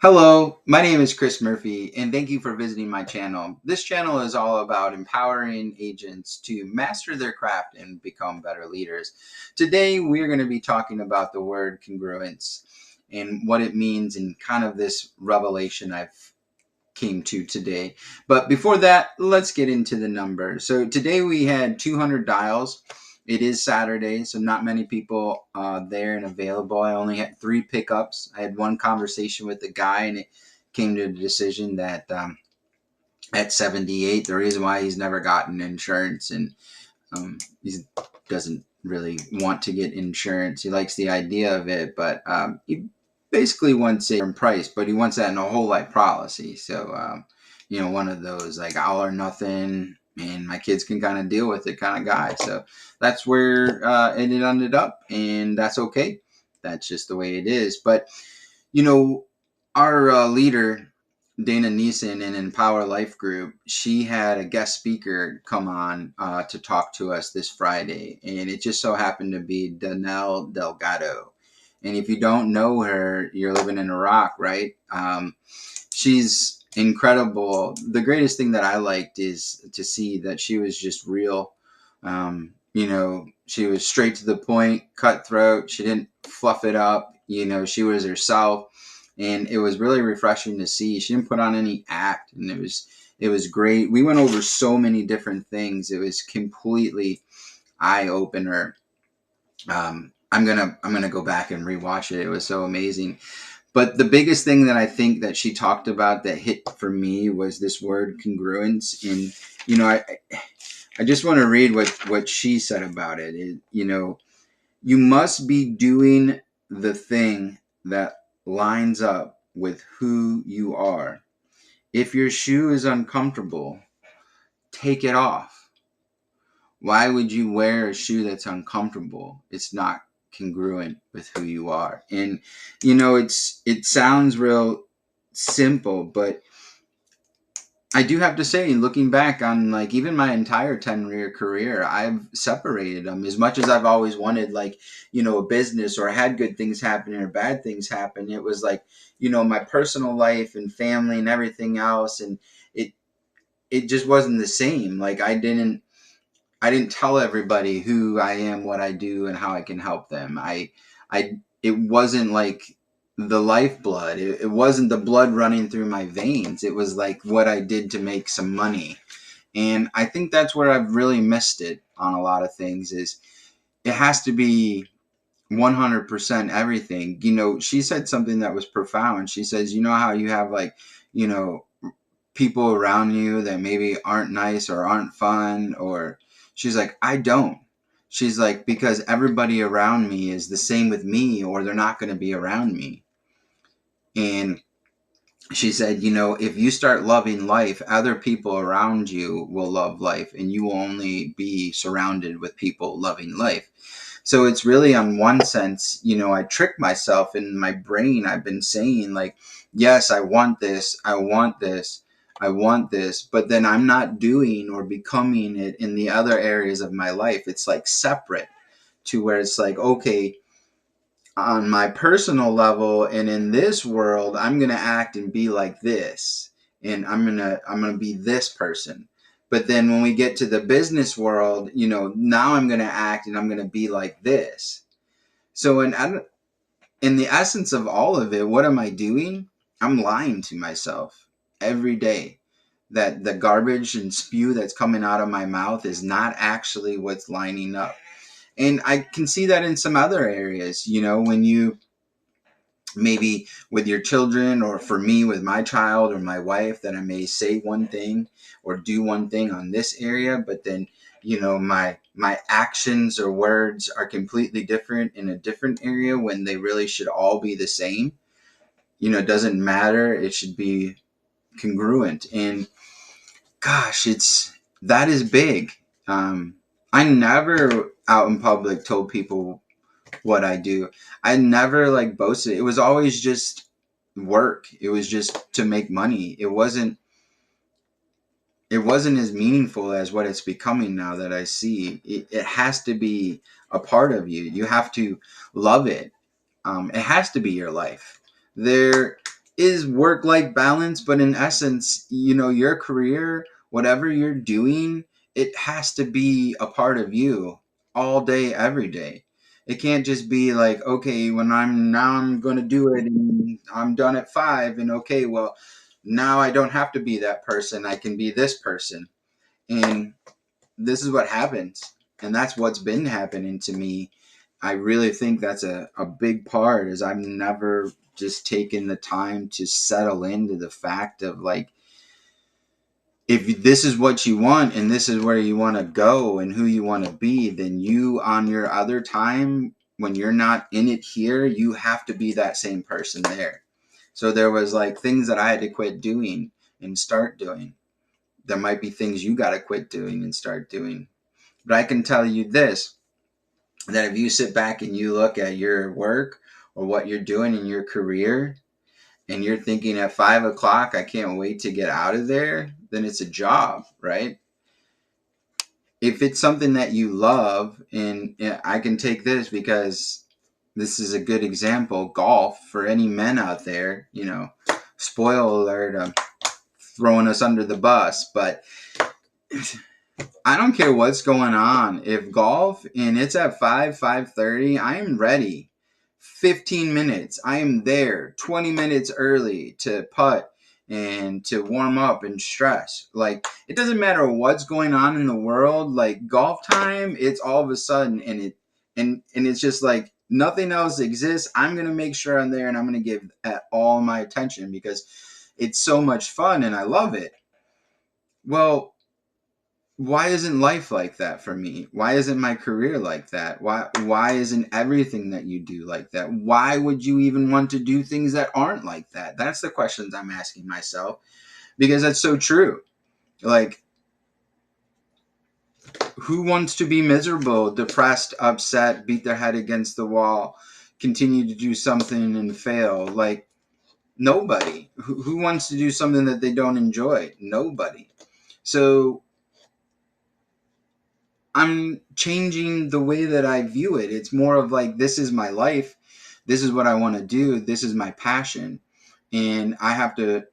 Hello, my name is Chris Murphy, and thank you for visiting my channel. This channel is all about empowering agents to master their craft and become better leaders. Today, we're going to be talking about the word congruence and what it means and kind of this revelation I've came to today. But before that, let's get into the numbers. So today we had 200 dials. It is Saturday, so not many people there and available. I only had 3 pickups. I had one conversation with the guy, and it came to the decision that at 78, the reason why he's never gotten insurance and he doesn't really want to get insurance. He likes the idea of it, but he basically wants it in price, but he wants that in a whole life policy. So, one of those like all or nothing, and my kids can kind of deal with it kind of guy. So that's where it ended up, and that's okay. That's just the way it is. But you know, our leader, Dana Neeson in Empower Life Group, she had a guest speaker come on to talk to us this Friday. And it just so happened to be Danelle Delgatto. And if you don't know her, you're living in Iraq, right? She's incredible. The greatest thing that I liked is to see that she was just real. She was straight to the point, cutthroat. She didn't fluff it up. She was herself, and it was really refreshing to see. She didn't put on any act, and it was great. We went over so many different things. It was completely eye opener. I'm gonna go back and rewatch it. It was so amazing. But the biggest thing that I think that she talked about that hit for me was this word congruence. And I just want to read what she said about it. You must be doing the thing that lines up with who you are. If your shoe is uncomfortable, take it off. Why would you wear a shoe that's uncomfortable? It's not congruent with who you are. And it sounds real simple, but I do have to say, looking back on like even my entire 10-year career, I've separated them as much as I've always wanted, like, a business or had good things happen or bad things happen. It was like, my personal life and family and everything else. And it just wasn't the same. Like I didn't tell everybody who I am, what I do, and how I can help them. It wasn't like the lifeblood. It wasn't the blood running through my veins. It was like what I did to make some money. And I think that's where I've really missed it on a lot of things is it has to be 100% everything. She said something that was profound. She says, how you have like, you know, people around you that maybe aren't nice or aren't fun, or she's like, I don't. She's like, because everybody around me is the same with me or they're not going to be around me. And she said, if you start loving life, other people around you will love life and you will only be surrounded with people loving life. So it's really, on one sense, I trick myself in my brain. I've been saying like, yes, I want this. I want this. I want this. But then I'm not doing or becoming it in the other areas of my life. It's like separate to where it's like, okay, on my personal level and in this world, I'm going to act and be like this. And I'm going to be this person. But then when we get to the business world, now I'm going to act and I'm going to be like this. So in the essence of all of it, what am I doing? I'm lying to myself every day that the garbage and spew that's coming out of my mouth is not actually what's lining up. And I can see that in some other areas, when you maybe with your children, or for me with my child or my wife, that I may say one thing or do one thing on this area, but then my actions or words are completely different in a different area when they really should all be the same. It doesn't matter. It should be congruent. And gosh, that is big. I never out in public told people what I do. I never like boasted. It was always just work. It was just to make money. It wasn't as meaningful as what it's becoming now that I see. It has to be a part of you. You have to love it. It has to be your life. There is work-life balance, but in essence, your career, whatever you're doing, it has to be a part of you all day, every day. It can't just be like, okay, when I'm going to do it and I'm done at 5, and okay, well, now I don't have to be that person. I can be this person. And this is what happens. And that's what's been happening to me. I really think that's a big part, is I've never just taken the time to settle into the fact of like, if this is what you want and this is where you want to go and who you want to be, then you, on your other time, when you're not in it here, you have to be that same person there. So there was like things that I had to quit doing and start doing. There might be things you got to quit doing and start doing. But I can tell you this, that if you sit back and you look at your work or what you're doing in your career, and you're thinking at 5 o'clock, I can't wait to get out of there, then it's a job, right? If it's something that you love, and I can take this because this is a good example, golf, for any men out there, spoiler alert, I'm throwing us under the bus, but I don't care what's going on. If golf and it's at 5:30, I am ready. 15 minutes, I am there. 20 minutes early to putt and to warm up and stress. Like, it doesn't matter what's going on in the world. Like, golf time, it's all of a sudden, and it's just like nothing else exists. I'm gonna make sure I'm there, and I'm gonna give all my attention because it's so much fun and I love it. Well, why isn't life like that for me? Why isn't my career like that? Why isn't everything that you do like that? Why would you even want to do things that aren't like that? That's the questions I'm asking myself, because that's so true. Like, who wants to be miserable, depressed, upset, beat their head against the wall, continue to do something and fail? Like, nobody. Who wants to do something that they don't enjoy? Nobody. So I'm changing the way that I view it. It's more of like, this is my life. This is what I want to do. This is my passion. And I have to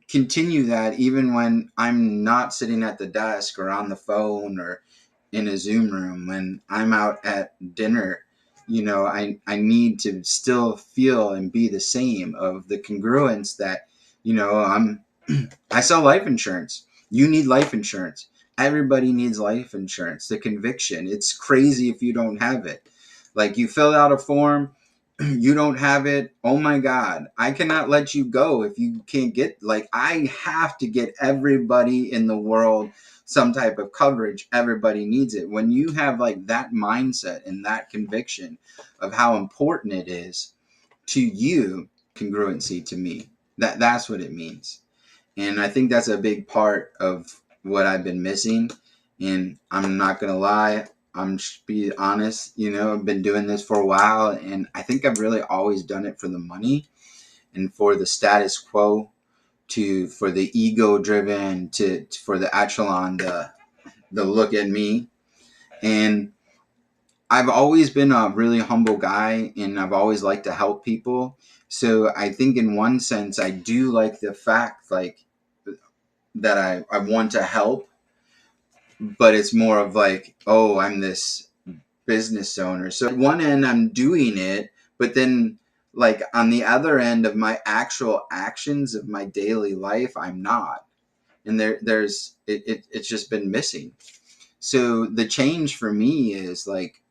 continue that even when I'm not sitting at the desk or on the phone or in a Zoom room. When I'm out at dinner, I need to still feel and be the same, of the congruence that, I'm I sell life insurance. You need life insurance. Everybody needs life insurance. The conviction. It's crazy if you don't have it. Like, you fill out a form, you don't have it. Oh my God. I cannot let you go if you can't get, like, I have to get everybody in the world some type of coverage. Everybody needs it. When you have like that mindset and that conviction of how important it is to you, congruency to me, that's what it means. And I think that's a big part of what I've been missing. And I'm not going to lie, I'm just be honest, I've been doing this for a while, and I think I've really always done it for the money and for the status quo, for the ego driven, for the echelon, the look at me. And I've always been a really humble guy, and I've always liked to help people. So I think in one sense, I do like the fact, like, that I want to help, but it's more of like, oh, I'm this business owner. So at one end, I'm doing it, but then, like, on the other end of my actual actions of my daily life, I'm not. And it's just been missing. So the change for me is like,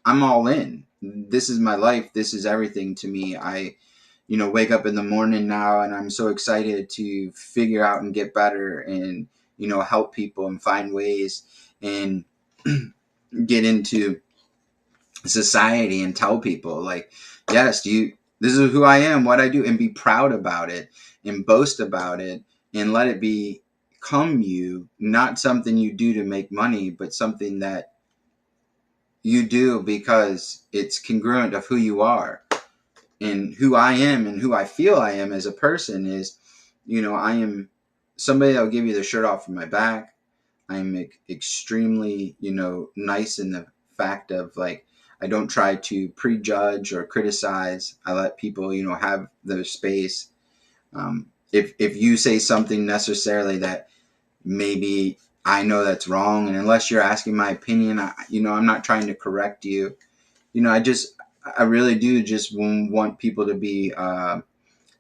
I'm all in. This is my life. This is everything to me. I wake up in the morning now, and I'm so excited to figure out and get better and, help people and find ways and get into society and tell people, like, yes, this is who I am, what I do, and be proud about it and boast about it, and let it become you, not something you do to make money, but something that you do because it's congruent of who you are. And who I am and who I feel I am as a person is, I am somebody that'll give you the shirt off of my back. I'm extremely, nice in the fact of, like, I don't try to prejudge or criticize. I let people, have their space. If you say something necessarily that maybe I know that's wrong, and unless you're asking my opinion, I'm not trying to correct you. I really do just want people to be,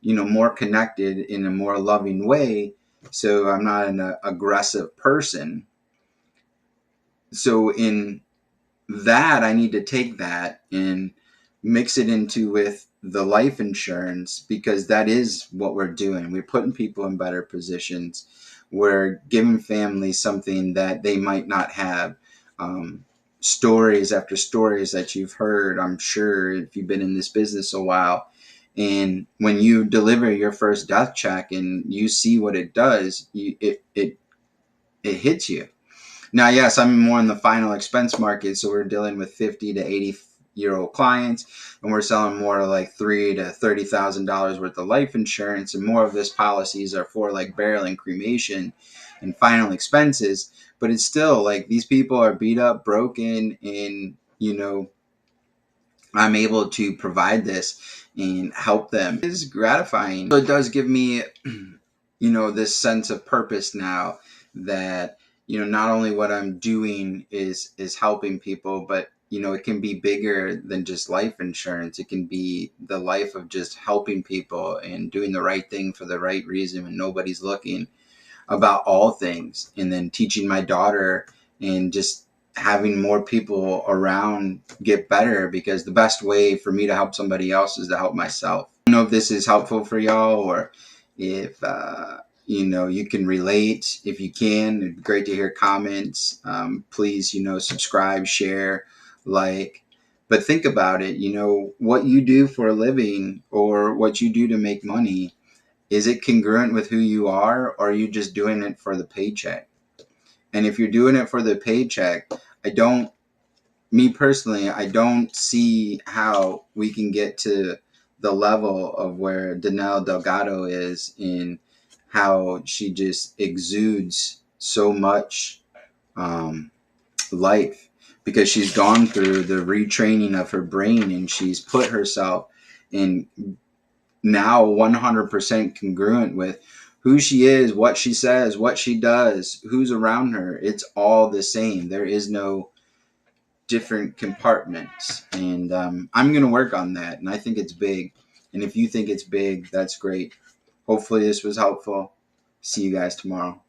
more connected in a more loving way. So I'm not an aggressive person. So in that, I need to take that and mix it into with the life insurance, because that is what we're doing. We're putting people in better positions. We're giving families something that they might not have. Stories after stories that you've heard, I'm sure, if you've been in this business a while. And when you deliver your first death check and you see what it does, it hits you. Now, yes, I'm more in the final expense market, so we're dealing with 50 to 80-year-old clients, and we're selling more like $3,000 to $30,000 worth of life insurance, and more of this policies are for like burial and cremation and final expenses. But it's still like these people are beat up, broken, and I'm able to provide this and help them. It is gratifying. So it does give me, this sense of purpose now, that, not only what I'm doing is helping people, but, it can be bigger than just life insurance. It can be the life of just helping people and doing the right thing for the right reason when nobody's looking, about all things, and then teaching my daughter, and just having more people around get better, because the best way for me to help somebody else is to help myself. I don't know if this is helpful for y'all, or if you can relate. If you can, it'd be great to hear comments. Please, subscribe, share, like. But think about it, what you do for a living or what you do to make money, is it congruent with who you are, or are you just doing it for the paycheck? And if you're doing it for the paycheck, me personally, I don't see how we can get to the level of where Danelle Delgatto is, in how she just exudes so much life, because she's gone through the retraining of her brain, and she's put herself in, now 100% congruent with who she is, what she says, what she does, who's around her. It's all the same. There is no different compartments. And I'm going to work on that. And I think it's big. And if you think it's big, that's great. Hopefully this was helpful. See you guys tomorrow.